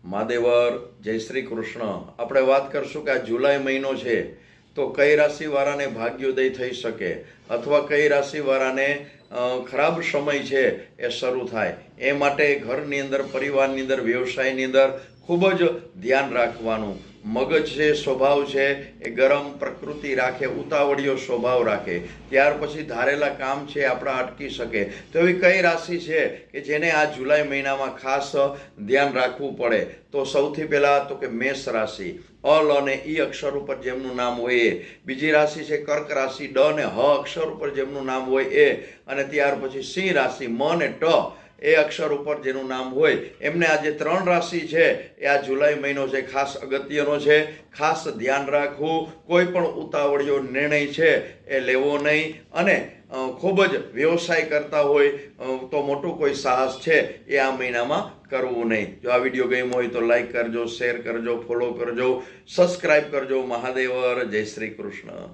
મહાદેવર જય શ્રી કૃષ્ણ। આપણે વાત કરશું કે આ જુલાઈ મહિનો છે તો કઈ રાશિવાળાને ભાગ્યોદય થઈ શકે અથવા કઈ રાશિવાળાને ખરાબ સમય છે એ શરૂ થાય, એ માટે ઘરની અંદર, પરિવારની અંદર, વ્યવસાયની અંદર ખૂબ જ ધ્યાન રાખવાનું। મગજ છે, સ્વભાવ છે એ ગરમ પ્રકૃતિ રાખે, ઉતાવળિયો સ્વભાવ રાખે, ત્યાર પછી ધારેલા કામ છે આપણા અટકી શકે। તો એવી કઈ રાશિ છે કે જેને આ જુલાઈ મહિનામાં ખાસ ધ્યાન રાખવું પડે? તો સૌથી પહેલાં તો કે મેષ રાશિ, અલ અને ઈ અક્ષર ઉપર જેમનું નામ હોય એ। બીજી રાશિ છે કર્ક રાશિ, ડ અને હ અક્ષર ઉપર જેમનું નામ હોય એ। અને ત્યાર પછી સિંહ રાશિ, મ અને ટ એ અક્ષર ઉપર જેનું નામ હોય એમને આ જે 3 રાશિ છે એ આ જુલાઈ મહિનો છે ખાસ અગત્યનો છે। ખાસ ધ્યાન રાખવું, કોઈ પણ ઉતાવળિયો નિર્ણય છે એ લેવો નહીં, અને ખૂબ જ વ્યવસાય કરતા હોય તો મોટું કોઈ સાહસ છે એ આ મહિનામાં કરવું નહીં। જો આ વિડીયો ગમ્યો હોય તો લાઈક કરજો, શેર કરજો, ફોલો કરજો, સબસ્ક્રાઈબ કરજો। મહાદેવર જય શ્રી કૃષ્ણ।